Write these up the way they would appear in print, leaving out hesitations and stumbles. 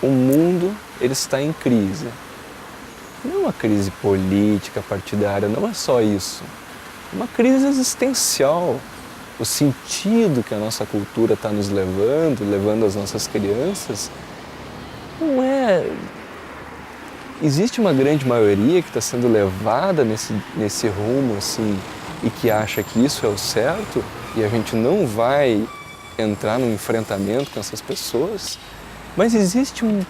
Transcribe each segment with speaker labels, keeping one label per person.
Speaker 1: o mundo ele está em crise. Não é uma crise política, partidária, não é só isso. É uma crise existencial. O sentido que a nossa cultura está nos levando as nossas crianças, não é... Existe uma grande maioria que está sendo levada nesse rumo assim, e que acha que isso é o certo, e a gente não vai entrar num enfrentamento com essas pessoas, mas existe um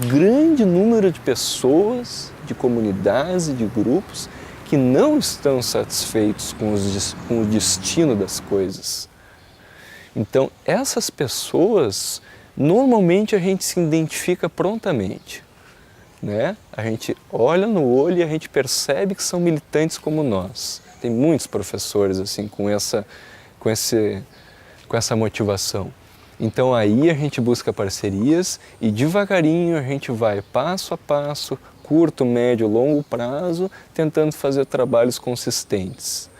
Speaker 1: grande número de pessoas, de comunidades e de grupos que não estão satisfeitos com o destino das coisas. Então, essas pessoas, normalmente a gente se identifica prontamente, né? A gente olha no olho e a gente percebe que são militantes como nós. Tem muitos professores assim com essa motivação. Então aí a gente busca parcerias e devagarinho a gente vai passo a passo, curto, médio, longo prazo, tentando fazer trabalhos consistentes.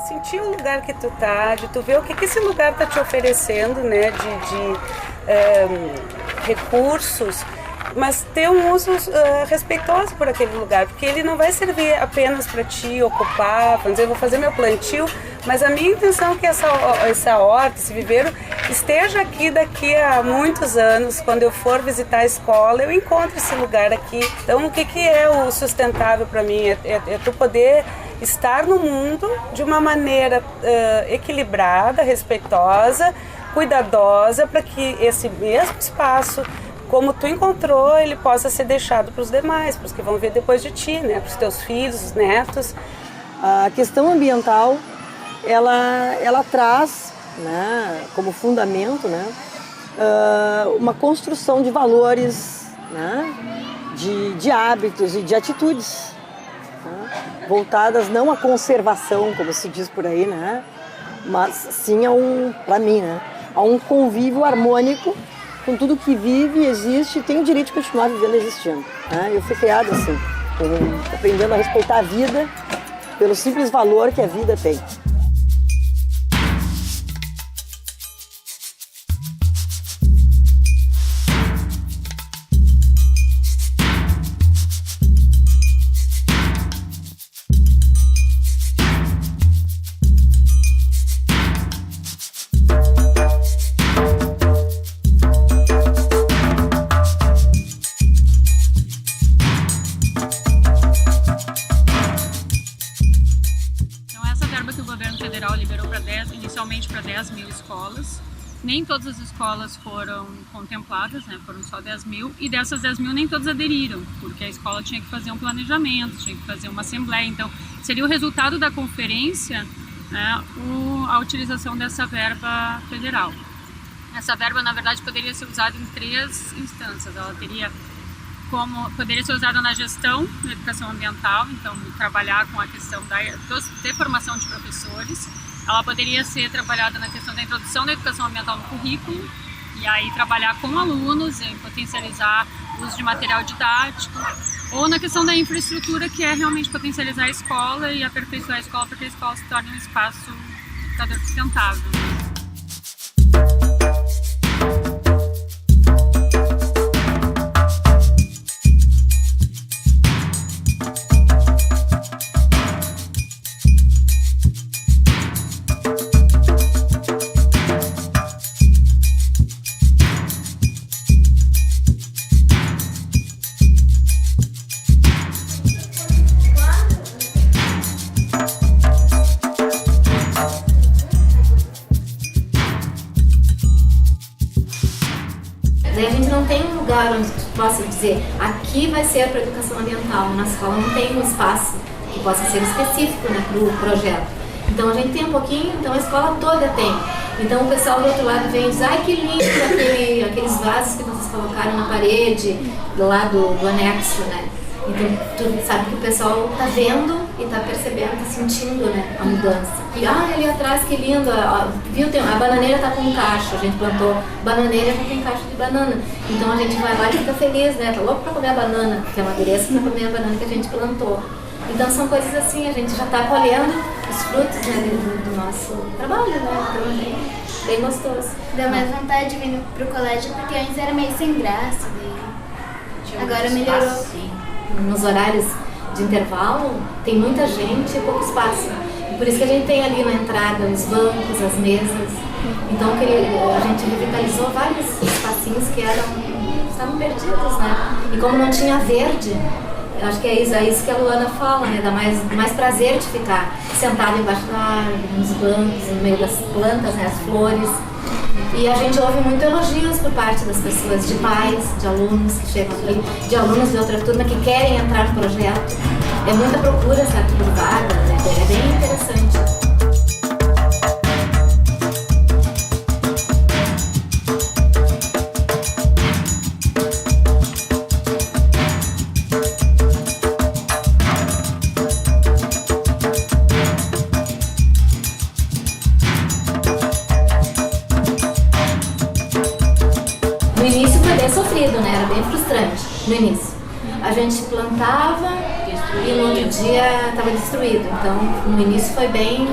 Speaker 2: Sentir o lugar que tu tá, de tu ver o que esse lugar tá te oferecendo, né, de recursos, mas ter um uso respeitoso por aquele lugar, porque ele não vai servir apenas para ti ocupar, vamos dizer, eu vou fazer meu plantio, mas a minha intenção é que essa horta, esse viveiro, esteja aqui daqui a muitos anos, quando eu for visitar a escola, eu encontro esse lugar aqui. Então, o que é o sustentável para mim? É tu poder estar no mundo de uma maneira equilibrada, respeitosa, cuidadosa, para que esse mesmo espaço, como tu encontrou, ele possa ser deixado para os demais, para os que vão ver depois de ti, né? Para os teus filhos, os netos.
Speaker 3: A questão ambiental, ela traz, né, como fundamento, né, uma construção de valores, né, de hábitos e de atitudes, né, voltadas não à conservação, como se diz por aí, né, mas sim para mim, né, a um convívio harmônico com tudo que vive, existe e tem o direito de continuar vivendo e existindo. Né? Eu fui criada assim, aprendendo a respeitar a vida pelo simples valor que a vida tem.
Speaker 4: Inicialmente para 10 mil escolas. Nem todas as escolas foram contempladas, né? Foram só 10 mil, e dessas 10 mil nem todas aderiram, porque a escola tinha que fazer um planejamento, tinha que fazer uma assembleia, então seria o resultado da conferência, né, a utilização dessa verba federal. Essa verba, na verdade, poderia ser usada em 3 instâncias. Ela poderia ser usada na gestão da educação ambiental, então trabalhar com a questão de formação de professores. Ela poderia ser trabalhada na questão da introdução da educação ambiental no currículo, e aí trabalhar com alunos e potencializar o uso de material didático, ou na questão da infraestrutura, que é realmente potencializar a escola e aperfeiçoar a escola para que a escola se torne um espaço sustentável.
Speaker 5: onde tu possa dizer, aqui vai ser para educação ambiental. Na escola não tem um espaço que possa ser específico, né, para o projeto. Então a gente tem um pouquinho, então a escola toda tem. Então o pessoal do outro lado vem e diz, ai que lindo aqueles vasos que vocês colocaram na parede lá do anexo, né? Então tu sabe que o pessoal tá vendo e tá percebendo, tá sentindo, né, a mudança. E ali atrás que lindo, viu, a bananeira tá com um cacho, a gente plantou bananeira que tem cacho de banana. Então a gente vai lá e fica feliz, né? Tá louco pra comer a banana, que amadureça pra comer a banana que a gente plantou. Então são coisas assim, a gente já está colhendo os frutos, né, do nosso trabalho, né? Então é bem gostoso.
Speaker 6: Deu mais vontade de vir pro colégio porque antes era meio sem graça. Agora melhorou.
Speaker 5: Nos horários de intervalo tem muita gente e pouco espaço. E por isso que a gente tem ali na entrada os bancos, as mesas. Então a gente revitalizou vários espacinhos que estavam perdidos, né? E como não tinha verde, eu acho que é isso que a Luana fala, né? Dá mais prazer de ficar sentado embaixo da árvore, nos bancos, no meio das plantas, né? As flores. E a gente ouve muito elogios por parte das pessoas, de pais, de alunos que chegam aqui, de alunos de outra turma que querem entrar no projeto. É muita procura, sabe, por vaga, né? É bem interessante. No início foi bem sofrido, né? Era bem frustrante no início. A gente plantava e no outro dia estava destruído. Então, no início foi bem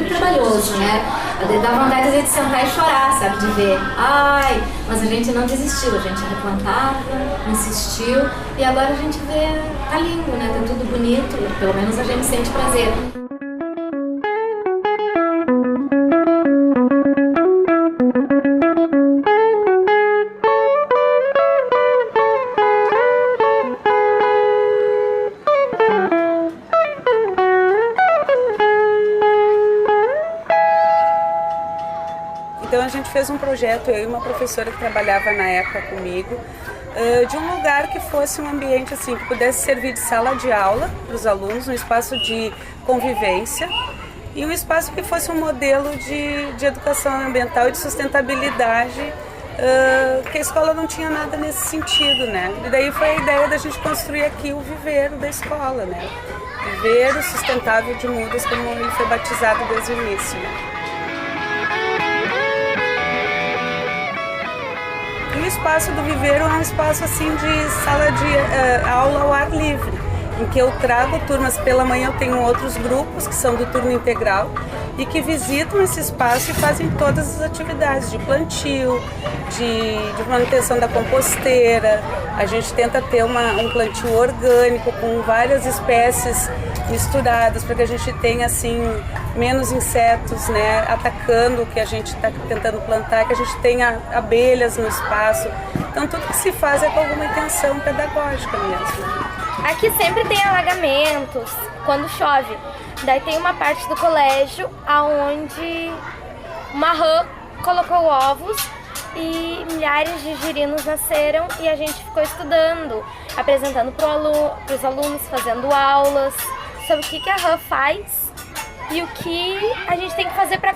Speaker 5: trabalhoso, né? Dá vontade de sentar e chorar, sabe? De ver. Mas a gente não desistiu, a gente replantava, insistiu e agora a gente vê, tá lindo, né? Tá tudo bonito, pelo menos a gente sente prazer.
Speaker 2: Então a gente fez um projeto, eu e uma professora que trabalhava na época comigo, de um lugar que fosse um ambiente assim, que pudesse servir de sala de aula para os alunos, um espaço de convivência e um espaço que fosse um modelo de educação ambiental e de sustentabilidade, que a escola não tinha nada nesse sentido, né? E daí foi a ideia da gente construir aqui o viveiro da escola, né? Viveiro sustentável de Mudas, como ele foi batizado desde o início, né? E o espaço do viveiro é um espaço assim de sala de aula ao ar livre, em que eu trago turmas pela manhã, eu tenho outros grupos que são do turno integral e que visitam esse espaço e fazem todas as atividades de plantio, de manutenção da composteira. A gente tenta ter um plantio orgânico com várias espécies misturadas para que a gente tenha assim menos insetos, né, atacando o que a gente está tentando plantar, que a gente tenha abelhas no espaço. Então tudo que se faz é com alguma intenção pedagógica mesmo.
Speaker 7: Aqui sempre tem alagamentos quando chove. Daí tem uma parte do colégio onde uma rã colocou ovos e milhares de girinos nasceram e a gente ficou estudando, apresentando para os alunos, fazendo aulas sobre o que a rã faz e o que a gente tem que fazer para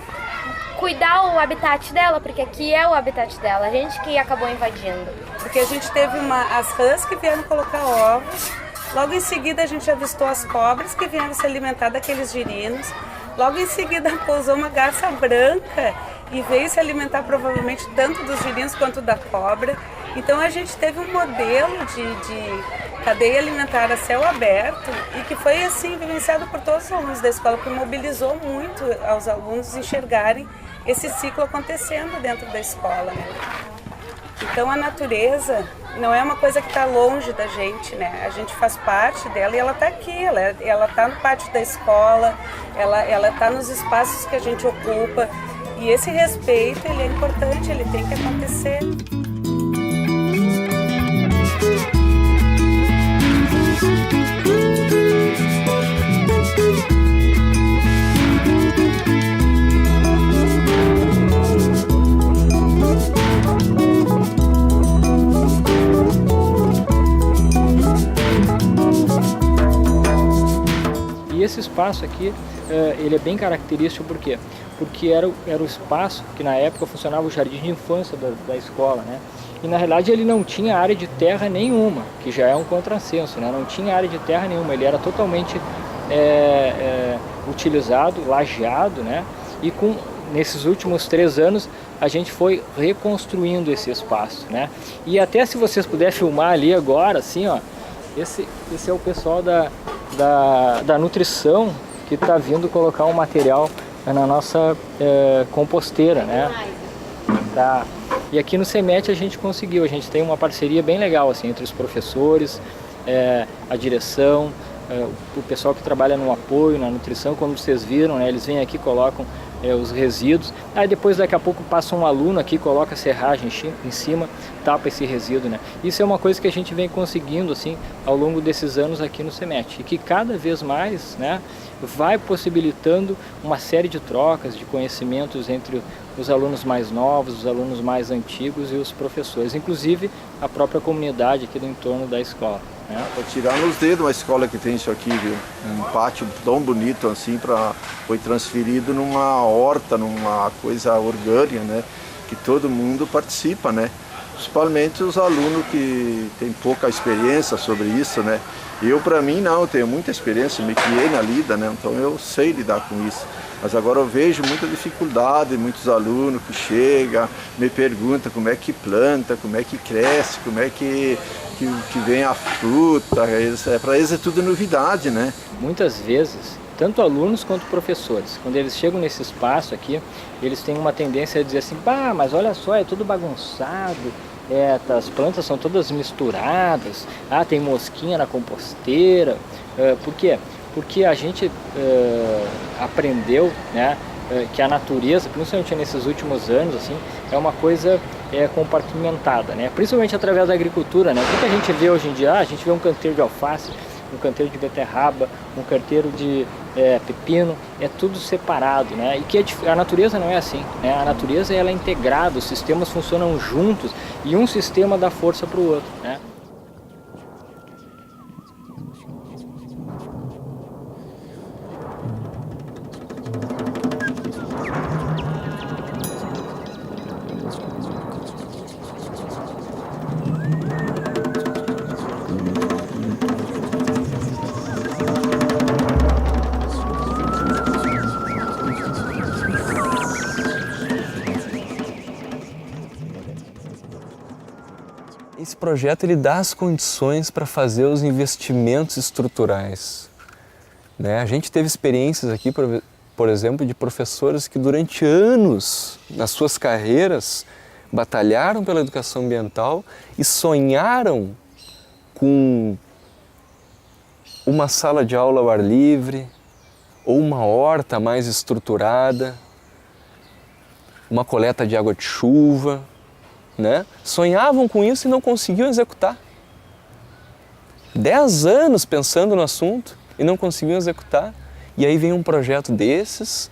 Speaker 7: cuidar o habitat dela, porque aqui é o habitat dela, a gente que acabou invadindo. Porque a gente teve as rãs que vieram colocar ovos, logo em seguida a gente avistou as cobras que vieram se alimentar daqueles girinos, logo em seguida pousou uma garça branca e veio se alimentar provavelmente tanto dos girinos quanto da cobra. Então a gente teve um modelo de cadeia alimentar a céu aberto e que foi assim vivenciado por todos os alunos da escola, porque mobilizou muito aos alunos enxergarem esse ciclo acontecendo dentro da escola, né? Então a natureza não é uma coisa que está longe da gente, né? A gente faz parte dela e ela está aqui, ela está no pátio da escola, ela está nos espaços que a gente ocupa e esse respeito ele é importante, ele tem que acontecer.
Speaker 8: esse espaço aqui, ele é bem característico, por quê? Porque era o espaço que na época funcionava o jardim de infância da escola, né? E na realidade ele não tinha área de terra nenhuma, que já é um contrassenso, né? Não tinha área de terra nenhuma, ele era totalmente utilizado, lajeado, né? E nesses últimos 3 anos a gente foi reconstruindo esse espaço, né? E até se vocês puderem filmar ali agora, assim, ó, esse é o pessoal da nutrição que está vindo colocar um material na nossa composteira, né? Tá. E aqui no CEMET a gente tem uma parceria bem legal assim, entre os professores, a direção, o pessoal que trabalha no apoio, na nutrição, como vocês viram, né? Eles vêm aqui, colocam os resíduos, aí depois daqui a pouco passa um aluno aqui, coloca a serragem em cima, tapa esse resíduo, né? Isso é uma coisa que a gente vem conseguindo assim ao longo desses anos aqui no CEMET e que cada vez mais, né, vai possibilitando uma série de trocas de conhecimentos entre os alunos mais novos, os alunos mais antigos e os professores, inclusive a própria comunidade aqui do entorno da escola.
Speaker 9: Vou tirar nos dedos uma escola que tem isso aqui, viu? Um pátio tão bonito assim, foi transferido numa horta, numa coisa orgânica, né? Que todo mundo participa, né? Principalmente os alunos que têm pouca experiência sobre isso, né? Eu, para mim, não, eu tenho muita experiência, me criei na lida, né? Então eu sei lidar com isso. Mas agora eu vejo muita dificuldade, muitos alunos que chegam, me perguntam como é que planta, como é que cresce, como é que vem a fruta. Para eles é tudo novidade, né?
Speaker 8: Muitas vezes, tanto alunos quanto professores, quando eles chegam nesse espaço aqui, eles têm uma tendência a dizer assim, mas olha só, é tudo bagunçado, as plantas são todas misturadas, tem mosquinha na composteira. Por quê? Porque a gente aprendeu, né, que a natureza, principalmente nesses últimos anos, assim, é uma coisa compartimentada, né? Principalmente através da agricultura, né? O que a gente vê hoje em dia? A gente vê um canteiro de alface, um canteiro de beterraba, um canteiro de pepino, é tudo separado, né? E que a natureza não é assim, né? A natureza ela é integrada, os sistemas funcionam juntos e um sistema dá força para o outro, né?
Speaker 1: Esse projeto ele dá as condições para fazer os investimentos estruturais, né? A gente teve experiências aqui, por exemplo, de professores que durante anos nas suas carreiras batalharam pela educação ambiental e sonharam com uma sala de aula ao ar livre ou uma horta mais estruturada, uma coleta de água de chuva, né? Sonhavam com isso e não conseguiam executar. 10 anos pensando no assunto e não conseguiam executar. E aí vem um projeto desses,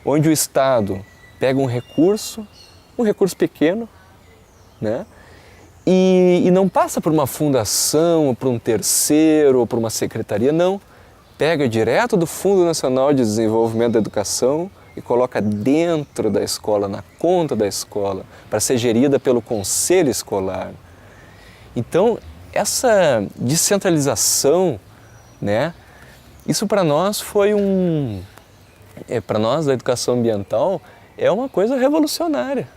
Speaker 1: onde o Estado pega um recurso pequeno, né? E não passa por uma fundação, ou por um terceiro, ou por uma secretaria, não. Pega direto do Fundo Nacional de Desenvolvimento da Educação e coloca dentro da escola, na conta da escola, para ser gerida pelo conselho escolar. Então, essa descentralização, né, isso para nós foi para nós da educação ambiental, é uma coisa revolucionária.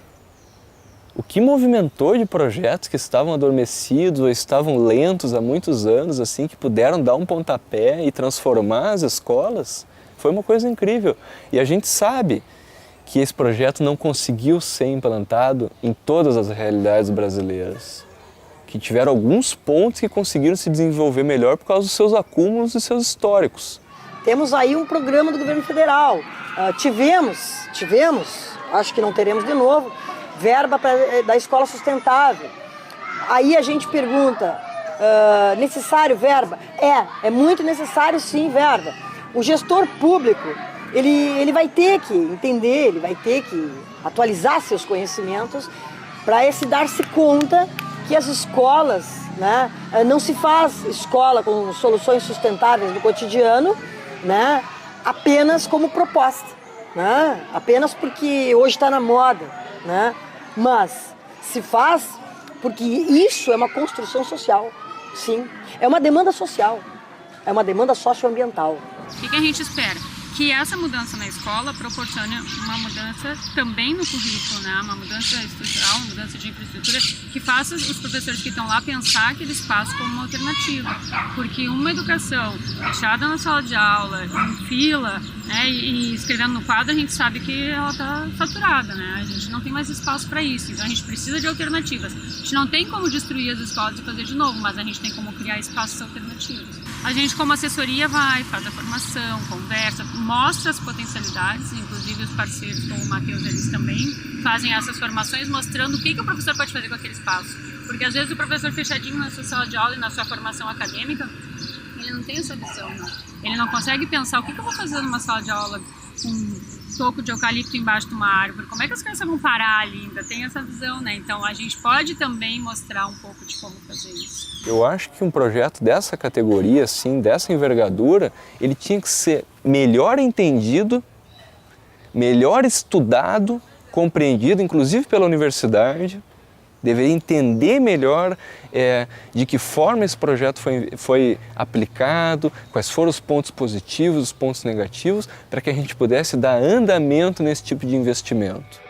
Speaker 1: O que movimentou de projetos que estavam adormecidos ou estavam lentos há muitos anos, assim, que puderam dar um pontapé e transformar as escolas, foi uma coisa incrível. E a gente sabe que esse projeto não conseguiu ser implantado em todas as realidades brasileiras. Que tiveram alguns pontos que conseguiram se desenvolver melhor por causa dos seus acúmulos e seus históricos.
Speaker 3: Temos aí um programa do governo federal. Tivemos, acho que não teremos de novo, verba da escola sustentável. Aí a gente pergunta, necessário verba? É muito necessário sim verba. O gestor público, ele vai ter que entender, ele vai ter que atualizar seus conhecimentos para se dar-se conta que as escolas, né, não se faz escola com soluções sustentáveis no cotidiano né, apenas como proposta, né, apenas porque hoje está na moda, né, mas se faz porque isso é uma construção social, sim, é uma demanda social, é uma demanda socioambiental.
Speaker 4: O que a gente espera? Que essa mudança na escola proporcione uma mudança também no currículo, né? Uma mudança estrutural, uma mudança de infraestrutura que faça os professores que estão lá pensar aquele espaço como uma alternativa. Porque uma educação fechada na sala de aula, em fila, né, e escrevendo no quadro, a gente sabe que ela está saturada, né? A gente não tem mais espaço para isso, então a gente precisa de alternativas. A gente não tem como destruir as escolas e fazer de novo, mas a gente tem como criar espaços alternativos. A gente, como assessoria, vai, faz a formação, conversa, mostra as potencialidades, inclusive os parceiros como o Matheus, eles também fazem essas formações mostrando o que o professor pode fazer com aquele espaço. Porque às vezes o professor fechadinho na sua sala de aula e na sua formação acadêmica, ele não tem essa visão, né? Ele não consegue pensar o que eu vou fazer numa sala de aula com um toco de eucalipto embaixo de uma árvore, como é que as crianças vão parar ali? Ainda tem essa visão, né? Então a gente pode também mostrar um pouco de como fazer isso.
Speaker 1: Eu acho que um projeto dessa categoria, assim, dessa envergadura, ele tinha que ser melhor entendido, melhor estudado, compreendido, inclusive pela universidade. Deveria entender melhor de que forma esse projeto foi aplicado, quais foram os pontos positivos, os pontos negativos, para que a gente pudesse dar andamento nesse tipo de investimento.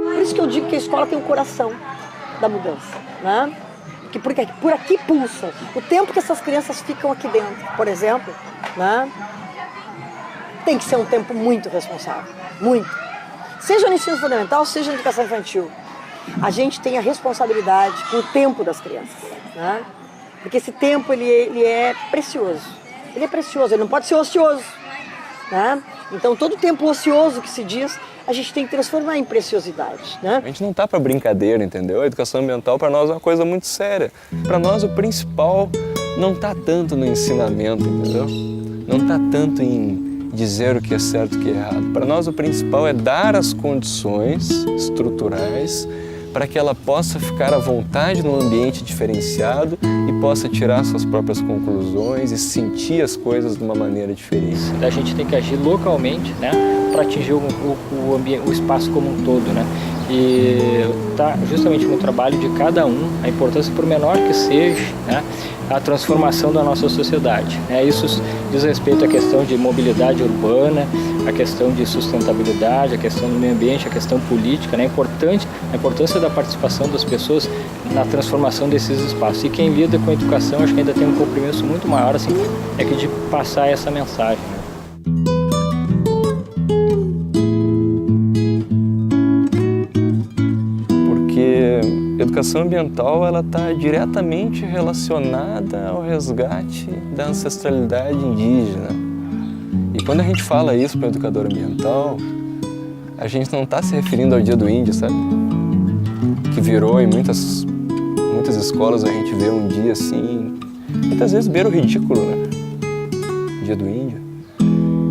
Speaker 3: Por isso que eu digo que a escola tem o coração da mudança, né? Que por aqui pulsa. O tempo que essas crianças ficam aqui dentro, por exemplo, né? Tem que ser um tempo muito responsável, muito. Seja no ensino fundamental, seja na educação infantil. A gente tem a responsabilidade com o tempo das crianças, né? Porque esse tempo ele é precioso. Ele é precioso, ele não pode ser ocioso, né? Então todo tempo ocioso que se diz, a gente tem que transformar em preciosidade, né?
Speaker 1: A gente não tá para brincadeira, entendeu? A educação ambiental para nós é uma coisa muito séria. Para nós o principal não tá tanto no ensinamento, entendeu? Não tá tanto em dizer o que é certo e o que é errado. Para nós o principal é dar as condições estruturais para que ela possa ficar à vontade num ambiente diferenciado e possa tirar suas próprias conclusões e sentir as coisas de uma maneira diferente.
Speaker 8: A gente tem que agir localmente, né, para atingir o espaço como um todo, né? E tá justamente no trabalho de cada um, a importância, por menor que seja, né, a transformação da nossa sociedade. Isso diz respeito à questão de mobilidade urbana, a questão de sustentabilidade, a questão do meio ambiente, a questão política, né? A importância da participação das pessoas na transformação desses espaços. E quem lida com a educação, acho que ainda tem um compromisso muito maior, assim, é que de passar essa mensagem, né?
Speaker 1: A educação ambiental ela está diretamente relacionada ao resgate da ancestralidade indígena. E quando a gente fala isso para o educador ambiental, a gente não está se referindo ao Dia do Índio, sabe? Que virou em muitas escolas a gente vê um dia assim, muitas vezes beira o ridículo, né? Dia do Índio.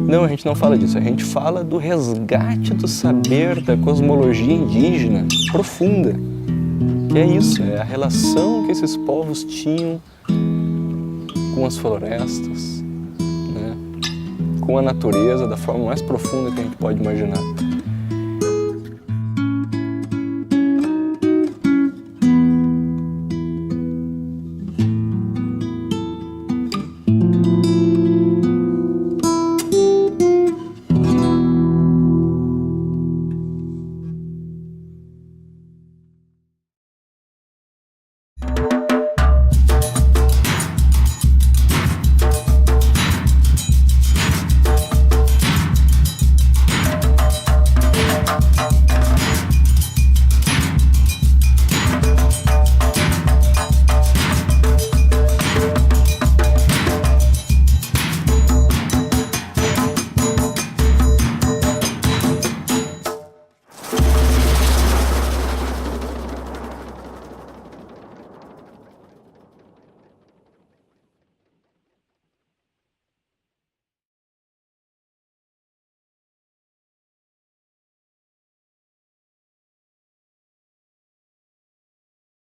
Speaker 1: Não, a gente não fala disso, a gente fala do resgate do saber da cosmologia indígena profunda. Que é isso, é a relação que esses povos tinham com as florestas, né? Com a natureza, da forma mais profunda que a gente pode imaginar.